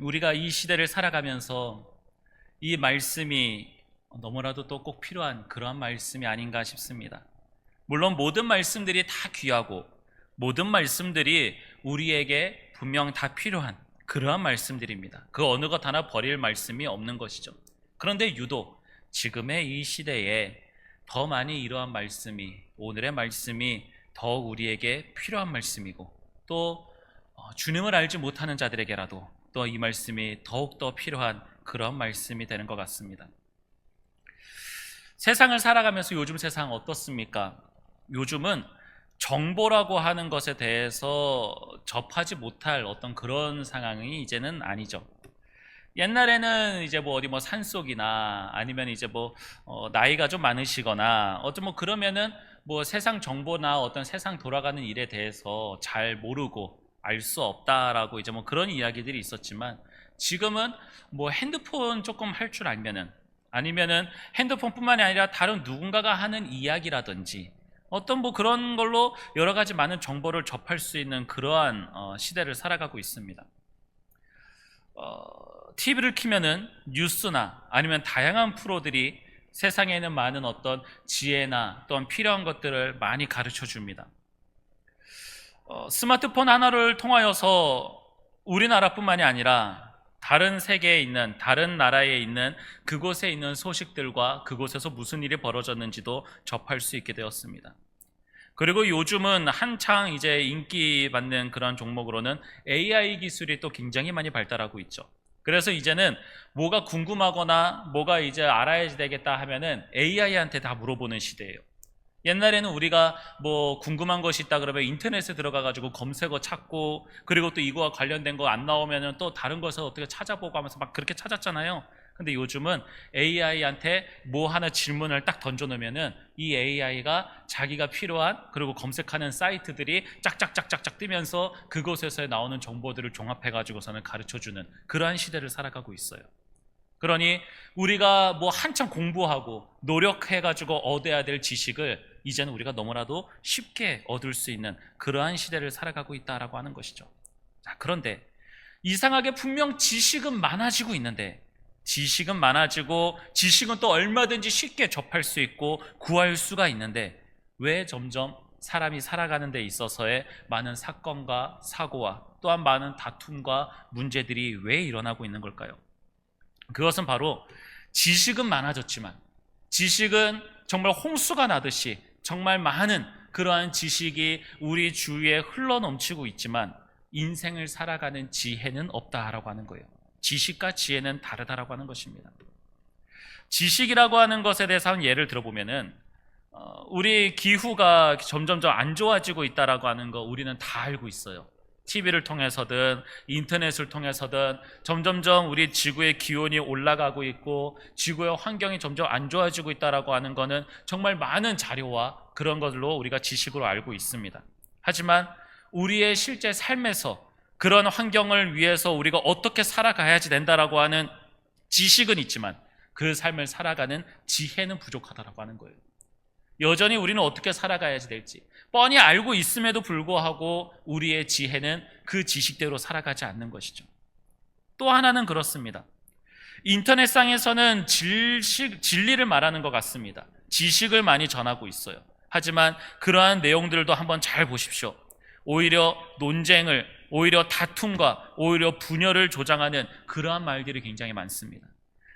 우리가 이 시대를 살아가면서 이 말씀이 너무나도 또 꼭 필요한 그러한 말씀이 아닌가 싶습니다. 물론 모든 말씀들이 다 귀하고 모든 말씀들이 우리에게 분명 다 필요한 그러한 말씀들입니다. 그 어느 것 하나 버릴 말씀이 없는 것이죠. 그런데 유독 지금의 이 시대에 더 많이 이러한 말씀이, 오늘의 말씀이 더 우리에게 필요한 말씀이고, 또 주님을 알지 못하는 자들에게라도 또 이 말씀이 더욱더 필요한 그런 말씀이 되는 것 같습니다. 세상을 살아가면서 요즘 세상 어떻습니까? 요즘은 정보라고 하는 것에 대해서 접하지 못할 어떤 그런 상황이 이제는 아니죠. 옛날에는 이제 뭐 어디 뭐 산속이나 아니면 이제 뭐 나이가 좀 많으시거나 어좀 뭐 그러면은 뭐 세상 정보나 어떤 세상 돌아가는 일에 대해서 잘 모르고 알 수 없다라고 이제 뭐 그런 이야기들이 있었지만, 지금은 뭐 핸드폰 조금 할 줄 알면은, 아니면은 핸드폰뿐만이 아니라 다른 누군가가 하는 이야기라든지 어떤 뭐 그런 걸로 여러 가지 많은 정보를 접할 수 있는 그러한 시대를 살아가고 있습니다. TV를 켜면은 뉴스나 아니면 다양한 프로들이 세상에 있는 많은 어떤 지혜나 또한 필요한 것들을 많이 가르쳐 줍니다. 스마트폰 하나를 통하여서 우리나라뿐만이 아니라 다른 세계에 있는, 다른 나라에 있는 그곳에 있는 소식들과 그곳에서 무슨 일이 벌어졌는지도 접할 수 있게 되었습니다. 그리고 요즘은 한창 이제 인기받는 그런 종목으로는 AI 기술이 또 굉장히 많이 발달하고 있죠. 그래서 이제는 뭐가 궁금하거나 뭐가 이제 알아야 되겠다 하면은 AI한테 다 물어보는 시대예요. 옛날에는 우리가 뭐 궁금한 것이 있다 그러면 인터넷에 들어가가지고 검색어 찾고, 그리고 또 이거와 관련된 거 안 나오면은 또 다른 것을 어떻게 찾아보고 하면서 막 그렇게 찾았잖아요. 근데 요즘은 AI한테 뭐 하나 질문을 딱 던져놓으면은 이 AI가 자기가 필요한, 그리고 검색하는 사이트들이 짝짝짝짝짝 뜨면서 그곳에서 나오는 정보들을 종합해가지고서는 가르쳐주는 그러한 시대를 살아가고 있어요. 그러니 우리가 뭐 한참 공부하고 노력해가지고 얻어야 될 지식을 이제는 우리가 너무나도 쉽게 얻을 수 있는 그러한 시대를 살아가고 있다라고 하는 것이죠. 자, 그런데 이상하게 분명 지식은 많아지고 있는데, 지식은 많아지고 지식은 또 얼마든지 쉽게 접할 수 있고 구할 수가 있는데, 왜 점점 사람이 살아가는 데 있어서의 많은 사건과 사고와 또한 많은 다툼과 문제들이 왜 일어나고 있는 걸까요? 그것은 바로 지식은 많아졌지만, 지식은 정말 홍수가 나듯이 정말 많은 그러한 지식이 우리 주위에 흘러넘치고 있지만 인생을 살아가는 지혜는 없다라고 하는 거예요. 지식과 지혜는 다르다라고 하는 것입니다. 지식이라고 하는 것에 대해서 한 예를 들어보면은 우리 기후가 점점점 안 좋아지고 있다라고 하는 거 우리는 다 알고 있어요. TV를 통해서든 인터넷을 통해서든 점점점 우리 지구의 기온이 올라가고 있고 지구의 환경이 점점 안 좋아지고 있다라고 하는 거는 정말 많은 자료와 그런 것들로 우리가 지식으로 알고 있습니다. 하지만 우리의 실제 삶에서 그런 환경을 위해서 우리가 어떻게 살아가야지 된다라고 하는 지식은 있지만 그 삶을 살아가는 지혜는 부족하다라고 하는 거예요. 여전히 우리는 어떻게 살아가야지 될지 뻔히 알고 있음에도 불구하고 우리의 지혜는 그 지식대로 살아가지 않는 것이죠. 또 하나는 그렇습니다. 인터넷상에서는 진리를 말하는 것 같습니다. 지식을 많이 전하고 있어요. 하지만 그러한 내용들도 한번 잘 보십시오. 오히려 논쟁을, 오히려 다툼과 오히려 분열을 조장하는 그러한 말들이 굉장히 많습니다.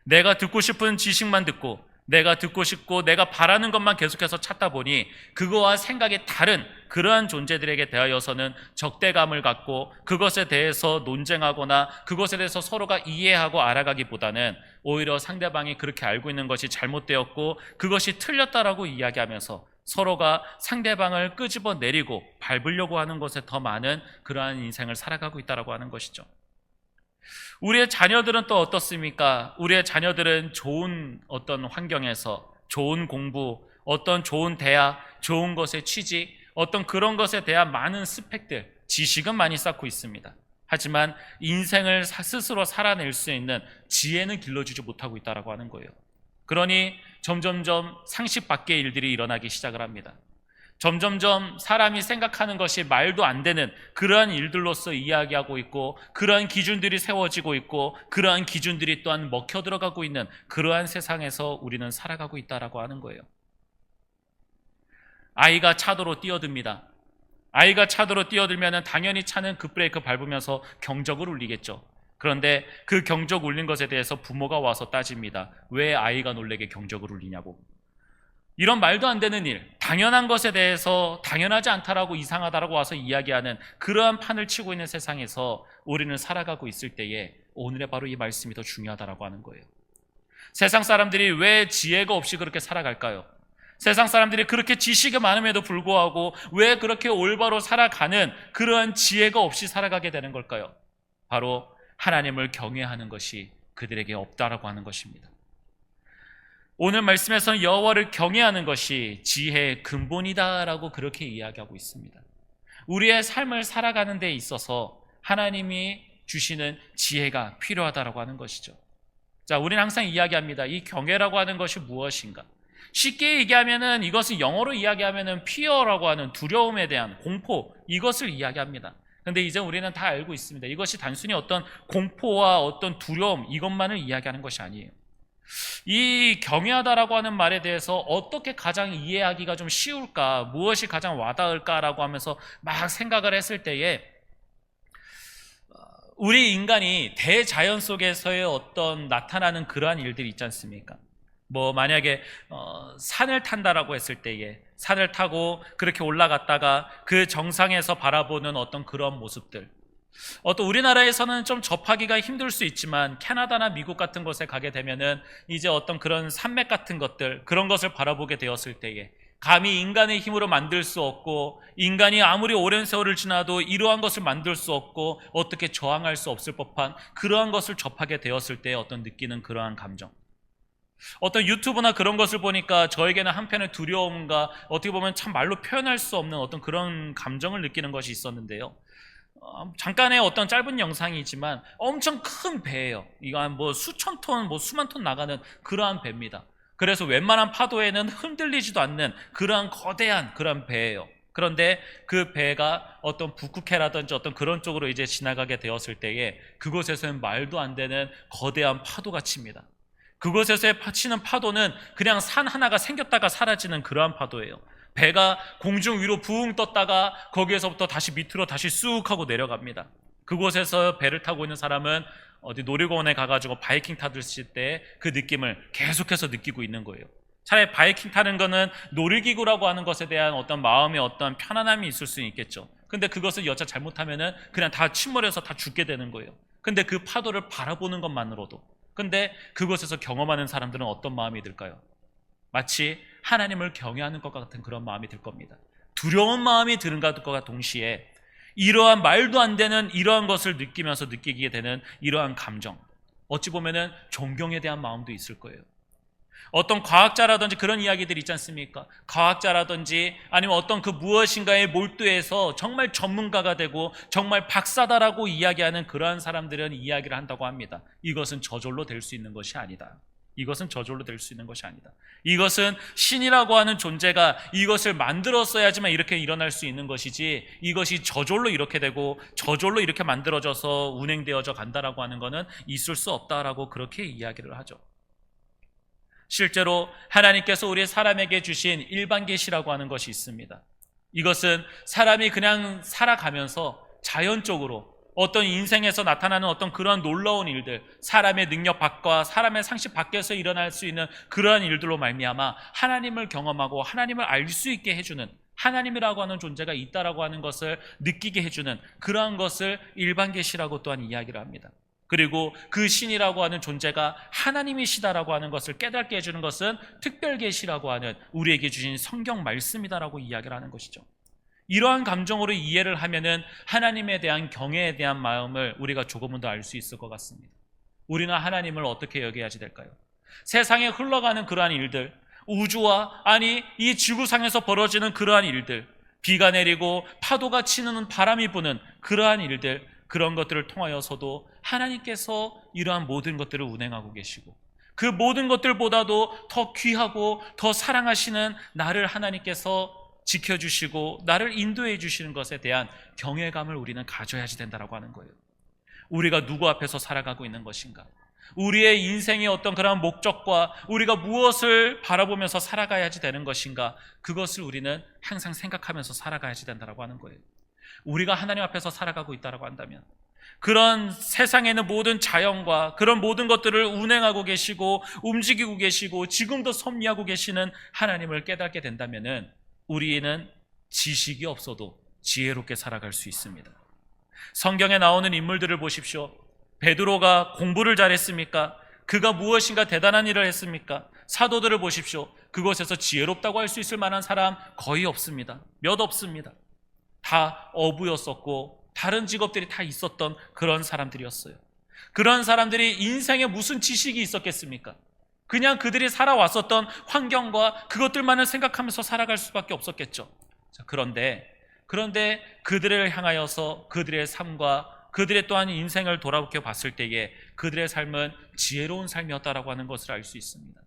내가 듣고 싶은 지식만 듣고 내가 듣고 싶고 내가 바라는 것만 계속해서 찾다 보니 그거와 생각이 다른 그러한 존재들에게 대하여서는 적대감을 갖고 그것에 대해서 논쟁하거나 그것에 대해서 서로가 이해하고 알아가기보다는 오히려 상대방이 그렇게 알고 있는 것이 잘못되었고 그것이 틀렸다라고 이야기하면서 서로가 상대방을 끄집어내리고 밟으려고 하는 것에 더 많은 그러한 인생을 살아가고 있다라고 하는 것이죠. 우리의 자녀들은 또 어떻습니까? 우리의 자녀들은 좋은 어떤 환경에서 좋은 공부, 어떤 좋은 대학, 좋은 것의 취직, 어떤 그런 것에 대한 많은 스펙들, 지식은 많이 쌓고 있습니다. 하지만 인생을 스스로 살아낼 수 있는 지혜는 길러주지 못하고 있다고 하는 거예요. 그러니 점점점 상식 밖의 일들이 일어나기 시작을 합니다. 점점점 사람이 생각하는 것이 말도 안 되는 그러한 일들로서 이야기하고 있고, 그러한 기준들이 세워지고 있고, 그러한 기준들이 또한 먹혀 들어가고 있는 그러한 세상에서 우리는 살아가고 있다라고 하는 거예요. 아이가 차도로 뛰어듭니다. 아이가 차도로 뛰어들면 당연히 차는 급브레이크 밟으면서 경적을 울리겠죠. 그런데 그 경적 울린 것에 대해서 부모가 와서 따집니다. 왜 아이가 놀래게 경적을 울리냐고. 이런 말도 안 되는 일, 당연한 것에 대해서 당연하지 않다라고, 이상하다라고 와서 이야기하는 그러한 판을 치고 있는 세상에서 우리는 살아가고 있을 때에 오늘의 바로 이 말씀이 더 중요하다라고 하는 거예요. 세상 사람들이 왜 지혜가 없이 그렇게 살아갈까요? 세상 사람들이 그렇게 지식이 많음에도 불구하고 왜 그렇게 올바로 살아가는 그러한 지혜가 없이 살아가게 되는 걸까요? 바로 하나님을 경외하는 것이 그들에게 없다라고 하는 것입니다. 오늘 말씀에서는 여호와를 경외하는 것이 지혜의 근본이다라고 그렇게 이야기하고 있습니다. 우리의 삶을 살아가는 데 있어서 하나님이 주시는 지혜가 필요하다라고 하는 것이죠. 자, 우리는 항상 이야기합니다. 이 경외라고 하는 것이 무엇인가? 쉽게 얘기하면은, 이것을 영어로 이야기하면은 fear라고 하는 두려움에 대한 공포, 이것을 이야기합니다. 그런데 이제 우리는 다 알고 있습니다. 이것이 단순히 어떤 공포와 어떤 두려움, 이것만을 이야기하는 것이 아니에요. 이 경외하다라고 하는 말에 대해서 어떻게 가장 이해하기가 좀 쉬울까, 무엇이 가장 와닿을까라고 하면서 막 생각을 했을 때에, 우리 인간이 대자연 속에서의 어떤 나타나는 그러한 일들이 있지 않습니까? 만약에 산을 탄다라고 했을 때에, 산을 타고 그렇게 올라갔다가 그 정상에서 바라보는 어떤 그런 모습들, 또 우리나라에서는 좀 접하기가 힘들 수 있지만 캐나다나 미국 같은 곳에 가게 되면은 이제 어떤 그런 산맥 같은 것들, 그런 것을 바라보게 되었을 때에 감히 인간의 힘으로 만들 수 없고, 인간이 아무리 오랜 세월을 지나도 이러한 것을 만들 수 없고 어떻게 저항할 수 없을 법한 그러한 것을 접하게 되었을 때 어떤 느끼는 그러한 감정, 어떤 유튜브나 그런 것을 보니까 저에게는 한편의 두려움과 어떻게 보면 참 말로 표현할 수 없는 어떤 그런 감정을 느끼는 것이 있었는데요. 잠깐의 어떤 짧은 영상이지만 엄청 큰 배예요. 이거 한 수천 톤, 수만 톤 나가는 그러한 배입니다. 그래서 웬만한 파도에는 흔들리지도 않는 그러한 거대한 그러한 배예요. 그런데 그 배가 어떤 북극해라든지 어떤 그런 쪽으로 이제 지나가게 되었을 때에 그곳에서는 말도 안 되는 거대한 파도가 칩니다. 그곳에서 치는 파도는 그냥 산 하나가 생겼다가 사라지는 그러한 파도예요. 배가 공중 위로 붕 떴다가 거기에서부터 다시 밑으로 다시 쑥 하고 내려갑니다. 그곳에서 배를 타고 있는 사람은 어디 놀이공원에 가가지고 바이킹 타듯이 때 그 느낌을 계속해서 느끼고 있는 거예요. 차라리 바이킹 타는 거는 놀이기구라고 하는 것에 대한 어떤 마음의 어떤 편안함이 있을 수 있겠죠. 근데 그것을 여차 잘못하면은 그냥 다 침몰해서 다 죽게 되는 거예요. 근데 그 파도를 바라보는 것만으로도, 근데 그곳에서 경험하는 사람들은 어떤 마음이 들까요? 마치 하나님을 경외하는 것 같은 그런 마음이 들 겁니다. 두려운 마음이 드는 것과 동시에 이러한 말도 안 되는 이러한 것을 느끼면서 느끼게 되는 이러한 감정, 어찌 보면은 존경에 대한 마음도 있을 거예요. 어떤 과학자라든지 그런 이야기들이 있지 않습니까? 과학자라든지 아니면 어떤 그 무엇인가에 몰두해서 정말 전문가가 되고 정말 박사다라고 이야기하는 그러한 사람들은 이야기를 한다고 합니다. 이것은 저절로 될 수 있는 것이 아니다. 이것은 저절로 될 수 있는 것이 아니다. 이것은 신이라고 하는 존재가 이것을 만들었어야지만 이렇게 일어날 수 있는 것이지, 이것이 저절로 이렇게 되고 저절로 이렇게 만들어져서 운행되어져 간다라고 하는 것은 있을 수 없다라고 그렇게 이야기를 하죠. 실제로 하나님께서 우리 사람에게 주신 일반 계시라고 하는 것이 있습니다. 이것은 사람이 그냥 살아가면서 자연적으로 어떤 인생에서 나타나는 어떤 그러한 놀라운 일들, 사람의 능력 밖과 사람의 상식 밖에서 일어날 수 있는 그러한 일들로 말미암아 하나님을 경험하고 하나님을 알 수 있게 해주는, 하나님이라고 하는 존재가 있다라고 하는 것을 느끼게 해주는 그러한 것을 일반 계시라고 또한 이야기를 합니다. 그리고 그 신이라고 하는 존재가 하나님이시다라고 하는 것을 깨닫게 해주는 것은 특별 계시라고 하는 우리에게 주신 성경 말씀이다라고 이야기를 하는 것이죠. 이러한 감정으로 이해를 하면은 하나님에 대한 경외에 대한 마음을 우리가 조금은 더 알 수 있을 것 같습니다. 우리는 하나님을 어떻게 여겨야지 될까요? 세상에 흘러가는 그러한 일들, 우주와 아니 이 지구상에서 벌어지는 그러한 일들, 비가 내리고 파도가 치는 바람이 부는 그러한 일들, 그런 것들을 통하여서도 하나님께서 이러한 모든 것들을 운행하고 계시고, 그 모든 것들보다도 더 귀하고 더 사랑하시는 나를 하나님께서 지켜주시고 나를 인도해 주시는 것에 대한 경외감을 우리는 가져야지 된다라고 하는 거예요. 우리가 누구 앞에서 살아가고 있는 것인가? 우리의 인생의 어떤 그런 목적과 우리가 무엇을 바라보면서 살아가야지 되는 것인가? 그것을 우리는 항상 생각하면서 살아가야지 된다라고 하는 거예요. 우리가 하나님 앞에서 살아가고 있다라고 한다면 그런 세상에 있는 모든 자연과 그런 모든 것들을 운행하고 계시고 움직이고 계시고 지금도 섭리하고 계시는 하나님을 깨닫게 된다면은 우리는 지식이 없어도 지혜롭게 살아갈 수 있습니다. 성경에 나오는 인물들을 보십시오. 베드로가 공부를 잘했습니까? 그가 무엇인가 대단한 일을 했습니까? 사도들을 보십시오. 그곳에서 지혜롭다고 할 수 있을 만한 사람 거의 없습니다. 몇 없습니다. 다 어부였었고 다른 직업들이 다 있었던 그런 사람들이었어요. 그런 사람들이 인생에 무슨 지식이 있었겠습니까? 그냥 그들이 살아왔었던 환경과 그것들만을 생각하면서 살아갈 수밖에 없었겠죠. 그런데 그들을 향하여서 그들의 삶과 그들의 또한 인생을 돌아보켜 봤을 때에 그들의 삶은 지혜로운 삶이었다라고 하는 것을 알 수 있습니다.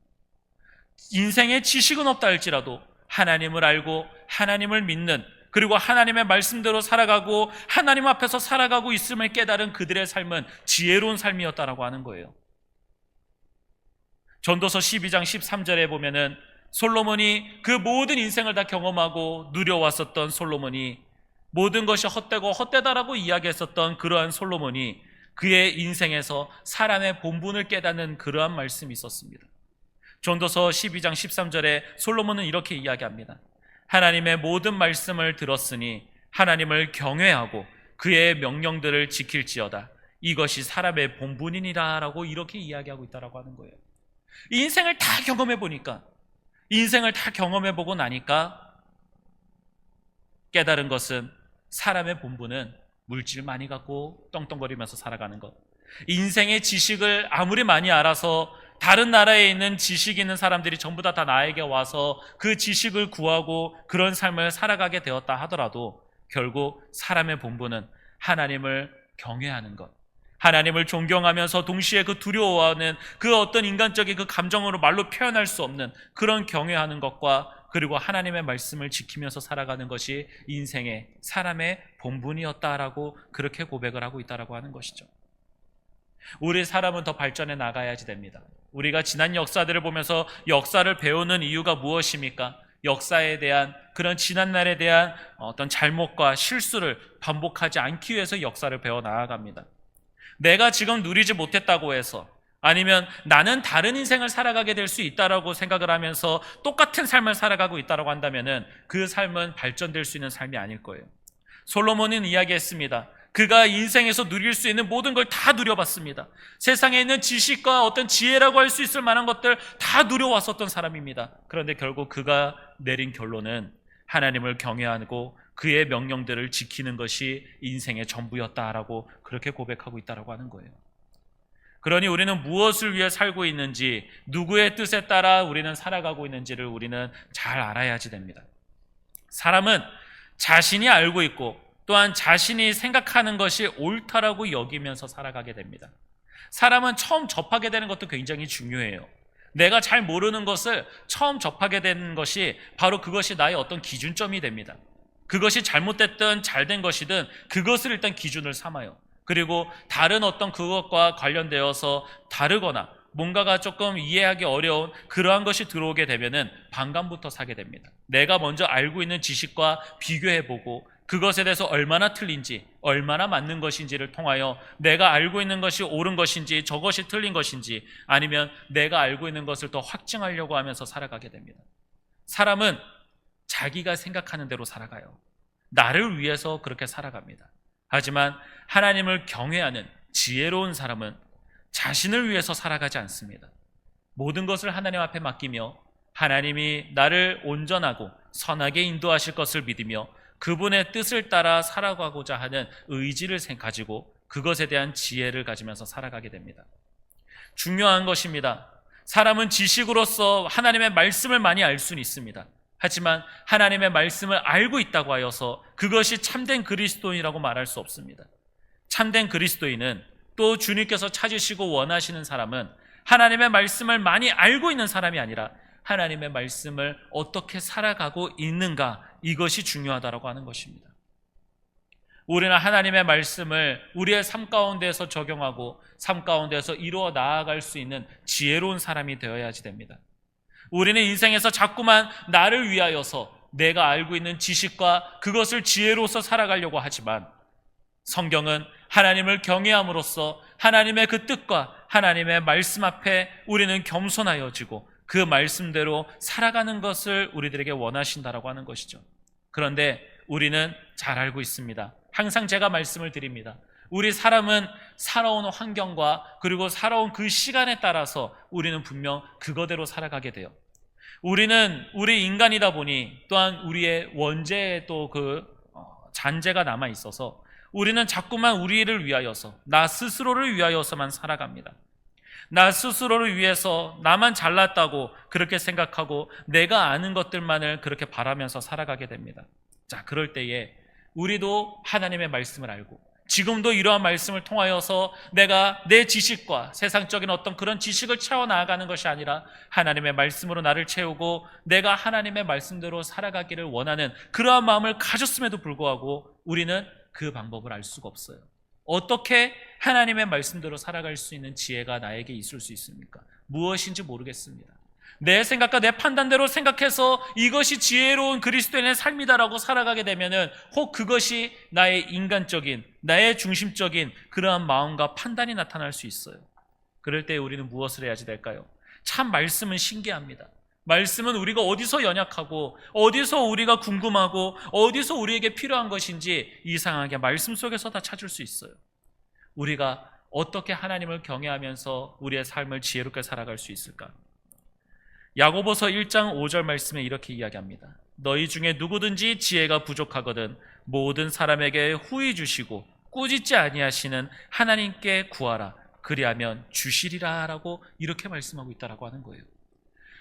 인생에 지식은 없다 할지라도 하나님을 알고 하나님을 믿는, 그리고 하나님의 말씀대로 살아가고 하나님 앞에서 살아가고 있음을 깨달은 그들의 삶은 지혜로운 삶이었다라고 하는 거예요. 전도서 12장 13절에 보면은 솔로몬이 그 모든 인생을 다 경험하고 누려왔었던 솔로몬이, 모든 것이 헛되고 헛되다라고 이야기했었던 그러한 솔로몬이 그의 인생에서 사람의 본분을 깨닫는 그러한 말씀이 있었습니다. 전도서 12장 13절에 솔로몬은 이렇게 이야기합니다. 하나님의 모든 말씀을 들었으니 하나님을 경외하고 그의 명령들을 지킬지어다. 이것이 사람의 본분이니라 라고 이렇게 이야기하고 있다라고 하는 거예요. 인생을 다 경험해보고 나니까 깨달은 것은 사람의 본분은 물질 많이 갖고 떵떵거리면서 살아가는 것, 인생의 지식을 아무리 많이 알아서 다른 나라에 있는 지식 있는 사람들이 전부 다 나에게 와서 그 지식을 구하고 그런 삶을 살아가게 되었다 하더라도 결국 사람의 본분은 하나님을 경외하는 것, 하나님을 존경하면서 동시에 그 두려워하는 그 어떤 인간적인 그 감정으로 말로 표현할 수 없는 그런 경외하는 것과, 그리고 하나님의 말씀을 지키면서 살아가는 것이 인생의 사람의 본분이었다라고 그렇게 고백을 하고 있다라고 하는 것이죠. 우리 사람은 더 발전해 나가야지 됩니다. 우리가 지난 역사들을 보면서 역사를 배우는 이유가 무엇입니까? 역사에 대한 그런 지난날에 대한 어떤 잘못과 실수를 반복하지 않기 위해서 역사를 배워 나아갑니다. 내가 지금 누리지 못했다고 해서, 아니면 나는 다른 인생을 살아가게 될 수 있다라고 생각을 하면서 똑같은 삶을 살아가고 있다라고 한다면은 그 삶은 발전될 수 있는 삶이 아닐 거예요. 솔로몬은 이야기했습니다. 그가 인생에서 누릴 수 있는 모든 걸 다 누려봤습니다. 세상에 있는 지식과 어떤 지혜라고 할 수 있을 만한 것들 다 누려왔었던 사람입니다. 그런데 결국 그가 내린 결론은 하나님을 경외하고 그의 명령들을 지키는 것이 인생의 전부였다라고 그렇게 고백하고 있다라고 하는 거예요. 그러니 우리는 무엇을 위해 살고 있는지, 누구의 뜻에 따라 우리는 살아가고 있는지를 우리는 잘 알아야지 됩니다. 사람은 자신이 알고 있고 또한 자신이 생각하는 것이 옳다라고 여기면서 살아가게 됩니다. 사람은 처음 접하게 되는 것도 굉장히 중요해요. 내가 잘 모르는 것을 처음 접하게 되는 것이 바로 그것이 나의 어떤 기준점이 됩니다. 그것이 잘못됐든 잘된 것이든 그것을 일단 기준을 삼아요. 그리고 다른 어떤 그것과 관련되어서 다르거나 뭔가가 조금 이해하기 어려운 그러한 것이 들어오게 되면은 반감부터 사게 됩니다. 내가 먼저 알고 있는 지식과 비교해보고 그것에 대해서 얼마나 틀린지, 얼마나 맞는 것인지를 통하여 내가 알고 있는 것이 옳은 것인지 저것이 틀린 것인지, 아니면 내가 알고 있는 것을 더 확증하려고 하면서 살아가게 됩니다. 사람은 자기가 생각하는 대로 살아가요. 나를 위해서 그렇게 살아갑니다. 하지만 하나님을 경외하는 지혜로운 사람은 자신을 위해서 살아가지 않습니다. 모든 것을 하나님 앞에 맡기며 하나님이 나를 온전하고 선하게 인도하실 것을 믿으며 그분의 뜻을 따라 살아가고자 하는 의지를 가지고 그것에 대한 지혜를 가지면서 살아가게 됩니다. 중요한 것입니다. 사람은 지식으로서 하나님의 말씀을 많이 알 수는 있습니다. 하지만 하나님의 말씀을 알고 있다고 하여서 그것이 참된 그리스도인이라고 말할 수 없습니다. 참된 그리스도인은, 또 주님께서 찾으시고 원하시는 사람은 하나님의 말씀을 많이 알고 있는 사람이 아니라 하나님의 말씀을 어떻게 살아가고 있는가, 이것이 중요하다고 하는 것입니다. 우리는 하나님의 말씀을 우리의 삶 가운데서 적용하고 삶 가운데서 이루어 나아갈 수 있는 지혜로운 사람이 되어야지 됩니다. 우리는 인생에서 자꾸만 나를 위하여서 내가 알고 있는 지식과 그것을 지혜로서 살아가려고 하지만, 성경은 하나님을 경외함으로써 하나님의 그 뜻과 하나님의 말씀 앞에 우리는 겸손하여지고 그 말씀대로 살아가는 것을 우리들에게 원하신다라고 하는 것이죠. 그런데 우리는 잘 알고 있습니다. 항상 제가 말씀을 드립니다. 우리 사람은 살아온 환경과 그리고 살아온 그 시간에 따라서 우리는 분명 그거대로 살아가게 돼요. 우리는 우리 인간이다 보니 또한 우리의 원죄에 또 그 잔재가 남아 있어서 우리는 자꾸만 우리를 위하여서, 나 스스로를 위하여서만 살아갑니다. 나 스스로를 위해서 나만 잘났다고 그렇게 생각하고 내가 아는 것들만을 그렇게 바라면서 살아가게 됩니다. 자, 그럴 때에 우리도 하나님의 말씀을 알고 지금도 이러한 말씀을 통하여서 내가 내 지식과 세상적인 어떤 그런 지식을 채워나가는 것이 아니라 하나님의 말씀으로 나를 채우고 내가 하나님의 말씀대로 살아가기를 원하는 그러한 마음을 가졌음에도 불구하고 우리는 그 방법을 알 수가 없어요. 어떻게 하나님의 말씀대로 살아갈 수 있는 지혜가 나에게 있을 수 있습니까? 무엇인지 모르겠습니다. 내 생각과 내 판단대로 생각해서 이것이 지혜로운 그리스도인의 삶이다라고 살아가게 되면은 혹 그것이 나의 인간적인, 나의 중심적인 그러한 마음과 판단이 나타날 수 있어요. 그럴 때 우리는 무엇을 해야지 될까요? 참 말씀은 신기합니다. 말씀은 우리가 어디서 연약하고 어디서 우리가 궁금하고 어디서 우리에게 필요한 것인지 이상하게 말씀 속에서 다 찾을 수 있어요. 우리가 어떻게 하나님을 경외하면서 우리의 삶을 지혜롭게 살아갈 수 있을까? 야고보서 1장 5절 말씀에 이렇게 이야기합니다. 너희 중에 누구든지 지혜가 부족하거든 모든 사람에게 후히 주시고 꾸짖지 아니하시는 하나님께 구하라. 그리하면 주시리라 라고 이렇게 말씀하고 있다라고 하는 거예요.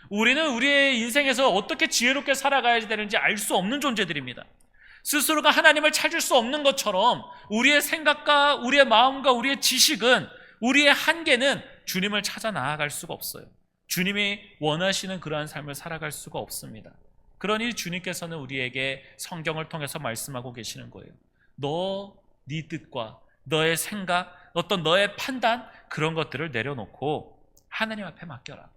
우리는 우리의 인생에서 어떻게 지혜롭게 살아가야 되는지 알 수 없는 존재들입니다. 스스로가 하나님을 찾을 수 없는 것처럼 우리의 생각과 우리의 마음과 우리의 지식은, 우리의 한계는 주님을 찾아 나아갈 수가 없어요. 주님이 원하시는 그러한 삶을 살아갈 수가 없습니다. 그러니 주님께서는 우리에게 성경을 통해서 말씀하고 계시는 거예요. 네 뜻과 너의 생각, 어떤 너의 판단, 그런 것들을 내려놓고 하나님 앞에 맡겨라.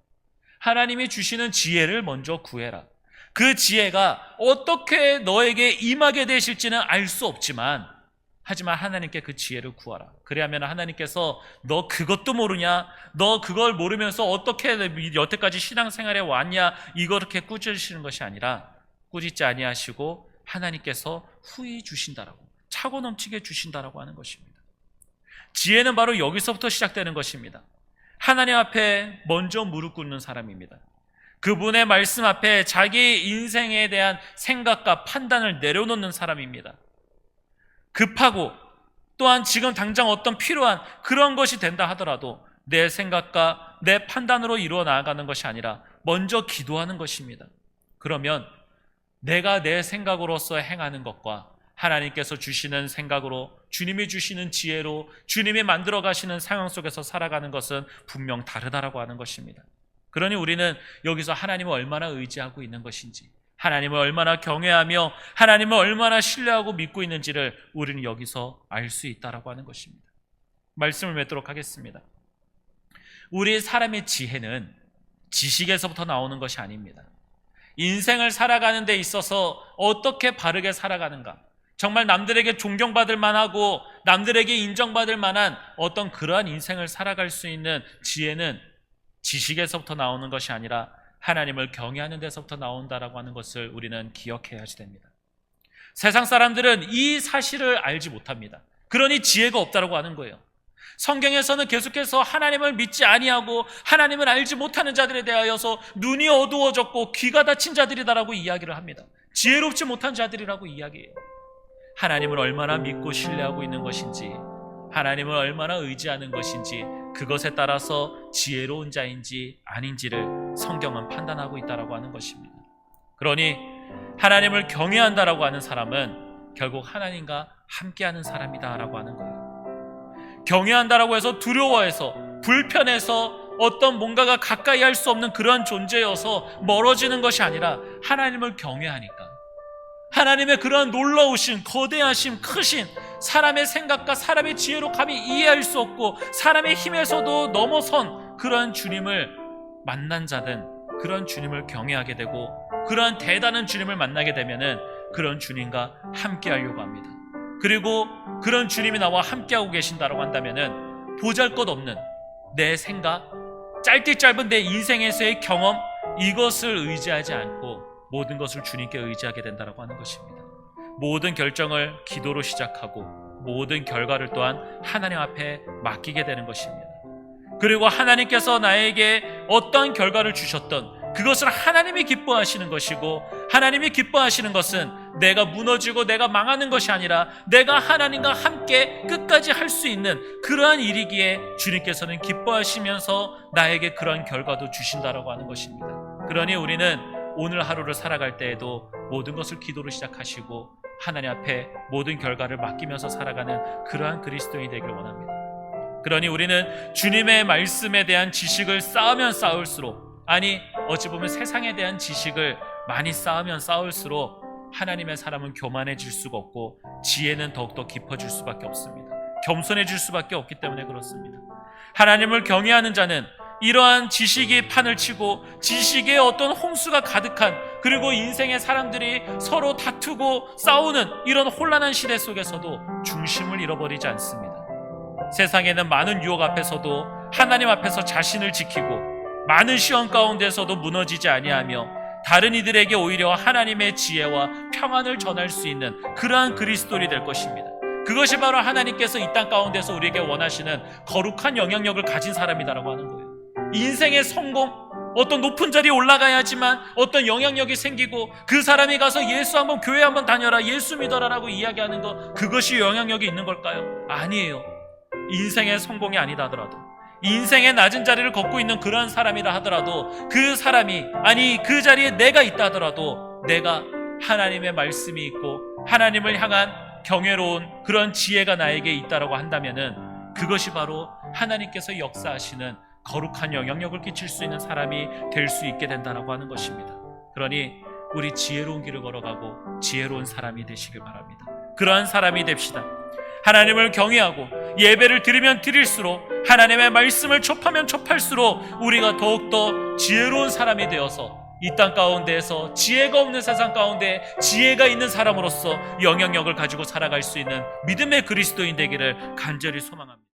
하나님이 주시는 지혜를 먼저 구해라. 그 지혜가 어떻게 너에게 임하게 되실지는 알 수 없지만, 하지만 하나님께 그 지혜를 구하라. 그래야면 하나님께서 너 그것도 모르냐? 너 그걸 모르면서 어떻게 여태까지 신앙생활에 왔냐? 이렇게 꾸짖으시는 것이 아니라 꾸짖지 아니하시고 하나님께서 후히 주신다라고, 차고 넘치게 주신다라고 하는 것입니다. 지혜는 바로 여기서부터 시작되는 것입니다. 하나님 앞에 먼저 무릎 꿇는 사람입니다. 그분의 말씀 앞에 자기 인생에 대한 생각과 판단을 내려놓는 사람입니다. 급하고 또한 지금 당장 어떤 필요한 그런 것이 된다 하더라도 내 생각과 내 판단으로 이루어 나아가는 것이 아니라 먼저 기도하는 것입니다. 그러면 내가 내 생각으로서 행하는 것과 하나님께서 주시는 생각으로, 주님이 주시는 지혜로, 주님이 만들어 가시는 상황 속에서 살아가는 것은 분명 다르다라고 하는 것입니다. 그러니 우리는 여기서 하나님을 얼마나 의지하고 있는 것인지, 하나님을 얼마나 경외하며 하나님을 얼마나 신뢰하고 믿고 있는지를 우리는 여기서 알 수 있다라고 하는 것입니다. 말씀을 맺도록 하겠습니다. 우리 사람의 지혜는 지식에서부터 나오는 것이 아닙니다. 인생을 살아가는 데 있어서 어떻게 바르게 살아가는가, 정말 남들에게 존경받을 만하고 남들에게 인정받을 만한 어떤 그러한 인생을 살아갈 수 있는 지혜는 지식에서부터 나오는 것이 아니라 하나님을 경외하는 데서부터 나온다라고 하는 것을 우리는 기억해야지 됩니다. 세상 사람들은 이 사실을 알지 못합니다. 그러니 지혜가 없다라고 하는 거예요. 성경에서는 계속해서 하나님을 믿지 아니하고 하나님을 알지 못하는 자들에 대하여서 눈이 어두워졌고 귀가 닫힌 자들이다라고 이야기를 합니다. 지혜롭지 못한 자들이라고 이야기해요. 하나님을 얼마나 믿고 신뢰하고 있는 것인지, 하나님을 얼마나 의지하는 것인지, 그것에 따라서 지혜로운 자인지 아닌지를 성경은 판단하고 있다라고 하는 것입니다. 그러니 하나님을 경외한다라고 하는 사람은 결국 하나님과 함께하는 사람이다라고 하는 거예요. 경외한다라고 해서 두려워해서, 불편해서, 어떤 뭔가가 가까이 할 수 없는 그런 존재여서 멀어지는 것이 아니라 하나님을 경외하니까, 하나님의 그러한 놀라우신, 거대하심, 크신, 사람의 생각과 사람의 지혜로 감히 이해할 수 없고 사람의 힘에서도 넘어선 그러한 주님을 만난 자는 그런 주님을 경외하게 되고, 그러한 대단한 주님을 만나게 되면은 그런 주님과 함께 하려고 합니다. 그리고 그런 주님이 나와 함께하고 계신다라고 한다면은 보잘것없는 내 생각, 짧디 짧은 내 인생에서의 경험, 이것을 의지하지 않고 모든 것을 주님께 의지하게 된다라고 하는 것입니다. 모든 결정을 기도로 시작하고 모든 결과를 또한 하나님 앞에 맡기게 되는 것입니다. 그리고 하나님께서 나에게 어떠한 결과를 주셨던 그것을 하나님이 기뻐하시는 것이고, 하나님이 기뻐하시는 것은 내가 무너지고 내가 망하는 것이 아니라 내가 하나님과 함께 끝까지 할 수 있는 그러한 일이기에 주님께서는 기뻐하시면서 나에게 그러한 결과도 주신다라고 하는 것입니다. 그러니 우리는 오늘 하루를 살아갈 때에도 모든 것을 기도로 시작하시고 하나님 앞에 모든 결과를 맡기면서 살아가는 그러한 그리스도인이 되길 원합니다. 그러니 우리는 주님의 말씀에 대한 지식을 쌓으면 쌓을수록, 아니 어찌 보면 세상에 대한 지식을 많이 쌓으면 쌓을수록 하나님의 사람은 교만해질 수가 없고 지혜는 더욱더 깊어질 수밖에 없습니다. 겸손해질 수밖에 없기 때문에 그렇습니다. 하나님을 경외하는 자는 이러한 지식이 판을 치고 지식의 어떤 홍수가 가득한, 그리고 인생의 사람들이 서로 다투고 싸우는 이런 혼란한 시대 속에서도 중심을 잃어버리지 않습니다. 세상에는 많은 유혹 앞에서도 하나님 앞에서 자신을 지키고 많은 시험 가운데서도 무너지지 아니하며 다른 이들에게 오히려 하나님의 지혜와 평안을 전할 수 있는 그러한 그리스도인이 될 것입니다. 그것이 바로 하나님께서 이 땅 가운데서 우리에게 원하시는 거룩한 영향력을 가진 사람이다라고 하는 거예요. 인생의 성공, 어떤 높은 자리에 올라가야지만 어떤 영향력이 생기고 그 사람이 가서 예수 한번, 교회 한번 다녀라, 예수 믿어라라고 이야기하는 것, 그것이 영향력이 있는 걸까요? 아니에요. 인생의 성공이 아니다 하더라도, 인생의 낮은 자리를 걷고 있는 그런 사람이라 하더라도, 그 사람이, 아니 그 자리에 내가 있다 하더라도 내가 하나님의 말씀이 있고 하나님을 향한 경외로운 그런 지혜가 나에게 있다라고 한다면은 그것이 바로 하나님께서 역사하시는 거룩한 영향력을 끼칠 수 있는 사람이 될 수 있게 된다라고 하는 것입니다. 그러니 우리 지혜로운 길을 걸어가고 지혜로운 사람이 되시길 바랍니다. 그러한 사람이 됩시다. 하나님을 경외하고 예배를 드리면 드릴수록, 하나님의 말씀을 접하면 접할수록 우리가 더욱더 지혜로운 사람이 되어서 이 땅 가운데에서 지혜가 없는 세상 가운데 지혜가 있는 사람으로서 영향력을 가지고 살아갈 수 있는 믿음의 그리스도인 되기를 간절히 소망합니다.